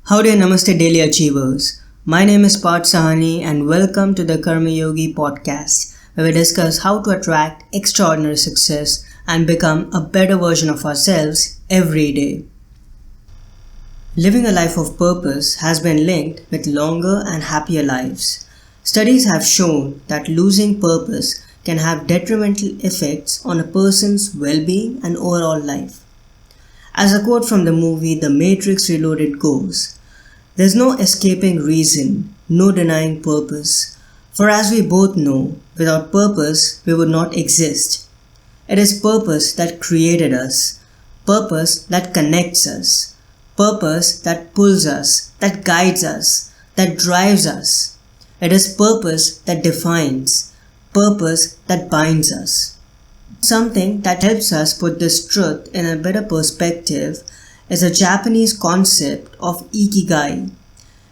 Howdy and Namaste Daily Achievers. My name is Parth Sahani and welcome to the Karma Yogi podcast, where we discuss how to attract extraordinary success and become a better version of ourselves every day. Living a life of purpose has been linked with longer and happier lives. Studies have shown that losing purpose can have detrimental effects on a person's well-being and overall life. As a quote from the movie The Matrix Reloaded goes, "There's no escaping reason, no denying purpose. For as we both know, without purpose we would not exist. It is purpose that created us, purpose that connects us, purpose that pulls us, that guides us, that drives us. It is purpose that defines, purpose that binds us." Something that helps us put this truth in a better perspective is a Japanese concept of ikigai.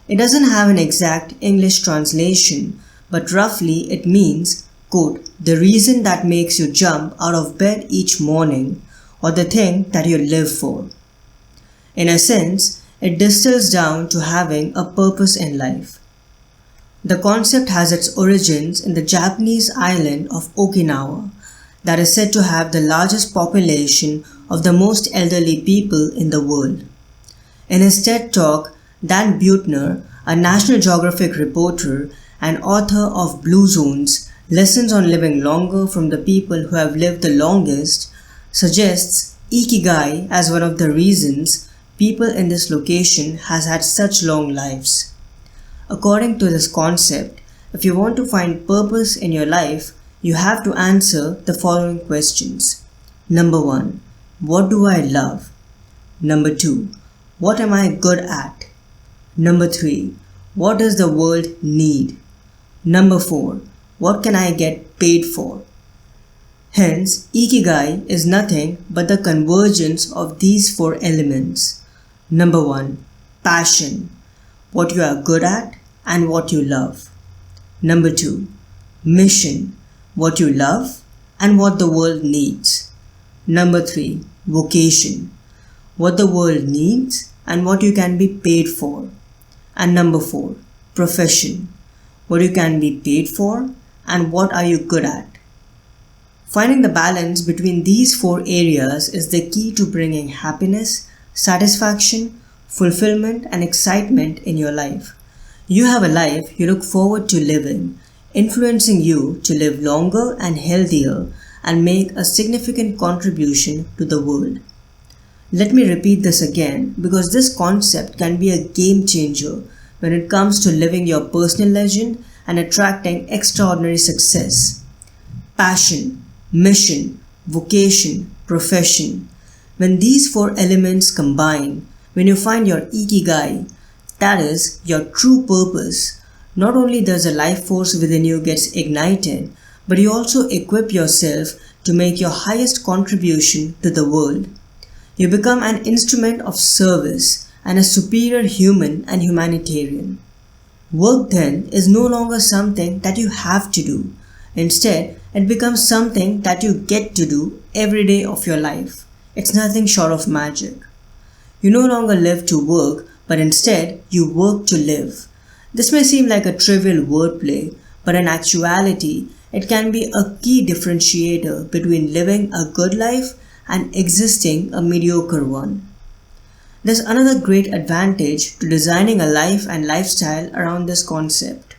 It doesn't have an exact English translation, but roughly it means, quote, "the reason that makes you jump out of bed each morning, or the thing that you live for." In a sense, it distills down to having a purpose in life. The concept has its origins in the Japanese island of Okinawa, that is said to have the largest population of the most elderly people in the world. In his TED Talk, Dan Buettner, a National Geographic reporter and author of Blue Zones, Lessons on Living Longer from the People Who Have Lived the Longest, suggests ikigai as one of the reasons people in this location has had such long lives. According to this concept, if you want to find purpose in your life, you have to answer the following questions. Number 1. What do I love? Number 2. What am I good at? Number 3. What does the world need? Number 4. What can I get paid for? Hence, ikigai is nothing but the convergence of these 4 elements. Number 1. Passion. What you are good at and what you love. Number 2. Mission. What you love and what the world needs. Number 3. Vocation. What the world needs and what you can be paid for. And number 4. Profession. What you can be paid for and what are you good at. Finding the balance between these 4 areas is the key to bringing happiness, satisfaction, fulfillment and excitement in your life. You have a life you look forward to living, influencing you to live longer and healthier and make a significant contribution to the world. Let me repeat this again because this concept can be a game changer when it comes to living your personal legend and attracting extraordinary success. Passion, mission, vocation, profession. When these 4 elements combine, when you find your ikigai, that is your true purpose, not only does a life force within you gets ignited, but you also equip yourself to make your highest contribution to the world. You become an instrument of service and a superior human and humanitarian. Work then is no longer something that you have to do. Instead, it becomes something that you get to do every day of your life. It's nothing short of magic. You no longer live to work, but instead you work to live. This may seem like a trivial wordplay, but in actuality, it can be a key differentiator between living a good life and existing a mediocre one. There's another great advantage to designing a life and lifestyle around this concept.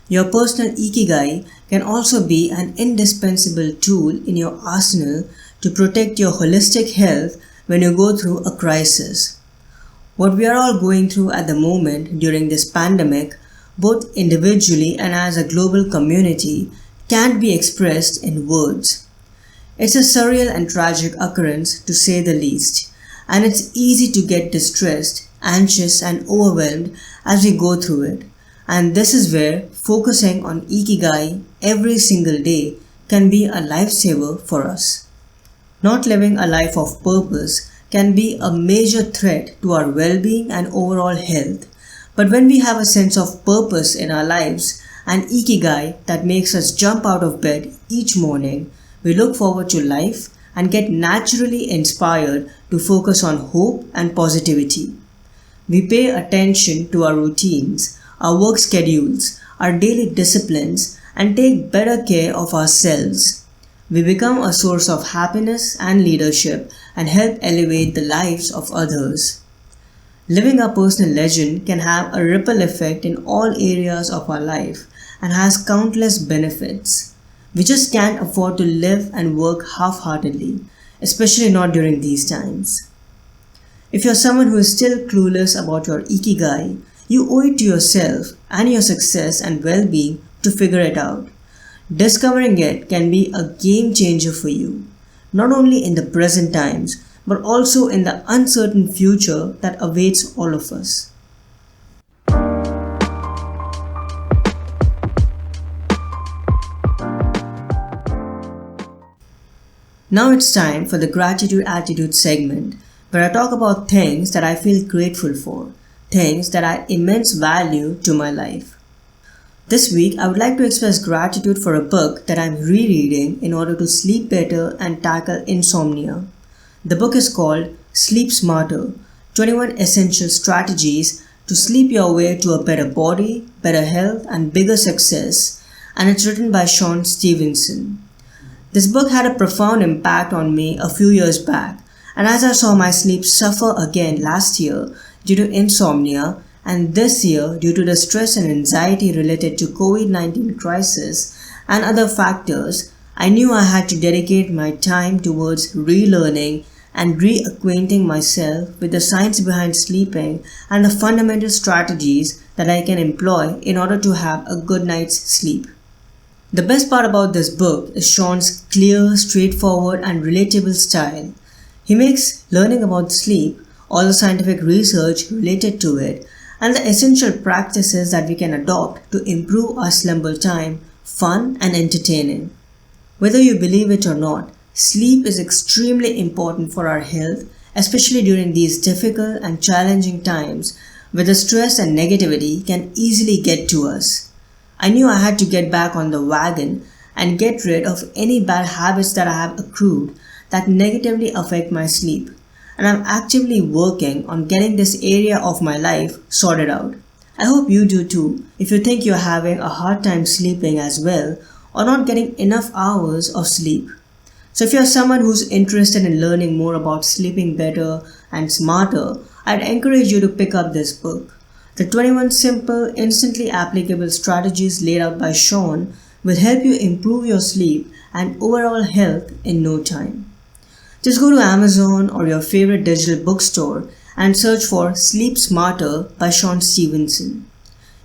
Your personal ikigai can also be an indispensable tool in your arsenal to protect your holistic health when you go through a crisis. What we are all going through at the moment during this pandemic, both individually and as a global community, can't be expressed in words. It's a surreal and tragic occurrence to say the least, and it's easy to get distressed, anxious and overwhelmed as we go through it. And this is where focusing on ikigai every single day can be a lifesaver for us. Not living a life of purpose can be a major threat to our well-being and overall health. But when we have a sense of purpose in our lives, an ikigai that makes us jump out of bed each morning, we look forward to life and get naturally inspired to focus on hope and positivity. We pay attention to our routines, our work schedules, our daily disciplines, and take better care of ourselves. We become a source of happiness and leadership and help elevate the lives of others. Living our personal legend can have a ripple effect in all areas of our life and has countless benefits. We just can't afford to live and work half-heartedly, especially not during these times. If you're someone who is still clueless about your ikigai, you owe it to yourself and your success and well-being to figure it out. Discovering it can be a game changer for you, not only in the present times, but also in the uncertain future that awaits all of us. Now it's time for the Gratitude Attitude segment, where I talk about things that I feel grateful for, things that add immense value to my life. This week, I would like to express gratitude for a book that I'm rereading in order to sleep better and tackle insomnia. The book is called Sleep Smarter: 21 Essential Strategies to Sleep Your Way to a Better Body, Better Health, and Bigger Success, and it's written by Shawn Stevenson. This book had a profound impact on me a few years back, and as I saw my sleep suffer again last year due to insomnia, and this year due to the stress and anxiety related to COVID-19 crisis and other factors, I knew I had to dedicate my time towards relearning and reacquainting myself with the science behind sleeping and the fundamental strategies that I can employ in order to have a good night's sleep. The best part about this book is Shawn's clear, straightforward, and relatable style. He makes learning about sleep, all the scientific research related to it, and the essential practices that we can adopt to improve our slumber time fun and entertaining. Whether you believe it or not, sleep is extremely important for our health, especially during these difficult and challenging times where the stress and negativity can easily get to us. I knew I had to get back on the wagon and get rid of any bad habits that I have accrued that negatively affect my sleep, and I'm actively working on getting this area of my life sorted out. I hope you do too if you think you're having a hard time sleeping as well or not getting enough hours of sleep. So if you're someone who's interested in learning more about sleeping better and smarter, I'd encourage you to pick up this book. The 21 simple, instantly applicable strategies laid out by Shawn will help you improve your sleep and overall health in no time. Just go to Amazon or your favorite digital bookstore and search for Sleep Smarter by Shawn Stevenson.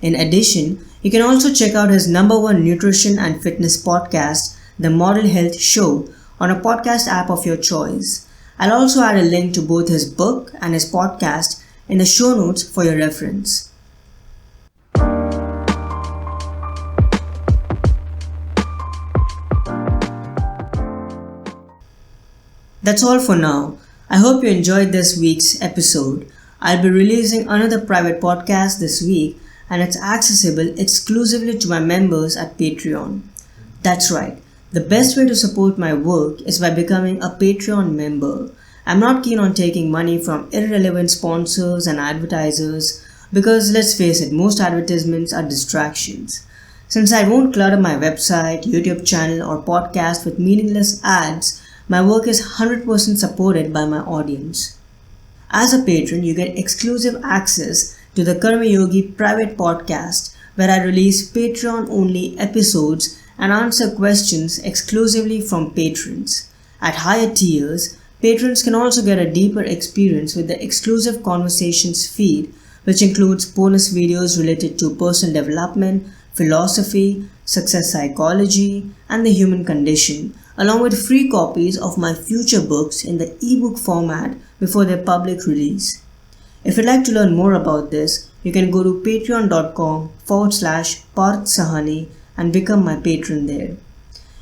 In addition, you can also check out his #1 nutrition and fitness podcast, The Model Health Show, on a podcast app of your choice. I'll also add a link to both his book and his podcast in the show notes for your reference. That's all for now. I hope you enjoyed this week's episode. I'll be releasing another private podcast this week, and it's accessible exclusively to my members at Patreon. That's right. The best way to support my work is by becoming a Patreon member. I'm not keen on taking money from irrelevant sponsors and advertisers because let's face it, most advertisements are distractions. Since I won't clutter my website, YouTube channel, or podcast with meaningless ads, my work is 100% supported by my audience. As a patron, you get exclusive access to the Karma Yogi private podcast where I release Patreon-only episodes and answer questions exclusively from patrons. At higher tiers, patrons can also get a deeper experience with the exclusive conversations feed, which includes bonus videos related to personal development, philosophy, success psychology, and the human condition, along with free copies of my future books in the ebook format before their public release. If you'd like to learn more about this, you can go to patreon.com/Parth Sahani and become my patron there.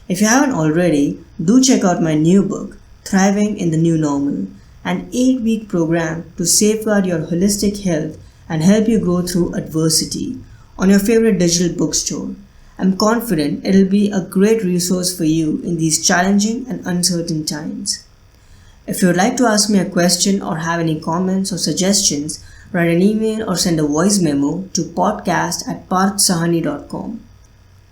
If you haven't already, do check out my new book, Thriving in the New Normal, an 8-week program to safeguard your holistic health and help you grow through adversity, on your favorite digital bookstore. I'm confident it'll be a great resource for you in these challenging and uncertain times. If you would like to ask me a question or have any comments or suggestions, write an email or send a voice memo to podcast@parthsahani.com.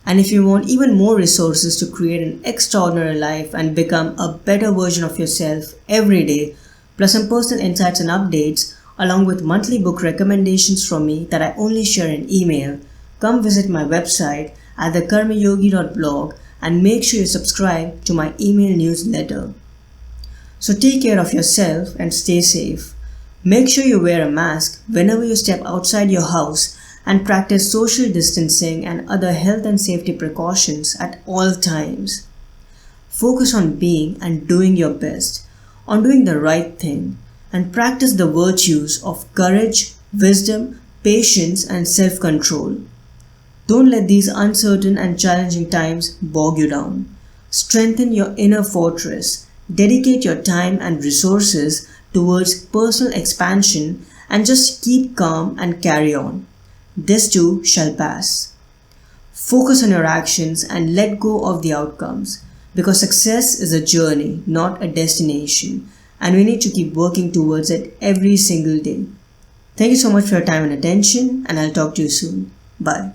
And if you want even more resources to create an extraordinary life and become a better version of yourself every day, plus some personal insights and updates, along with monthly book recommendations from me that I only share in email, come visit my website at thekarmayogi.blog and make sure you subscribe to my email newsletter. So take care of yourself and stay safe. Make sure you wear a mask whenever you step outside your house and practice social distancing and other health and safety precautions at all times. Focus on being and doing your best, on doing the right thing, and practice the virtues of courage, wisdom, patience, and self-control. Don't let these uncertain and challenging times bog you down. Strengthen your inner fortress. Dedicate your time and resources towards personal expansion and just keep calm and carry on. This too shall pass. Focus on your actions and let go of the outcomes, because success is a journey, not a destination, and we need to keep working towards it every single day. Thank you so much for your time and attention, and I'll talk to you soon. Bye.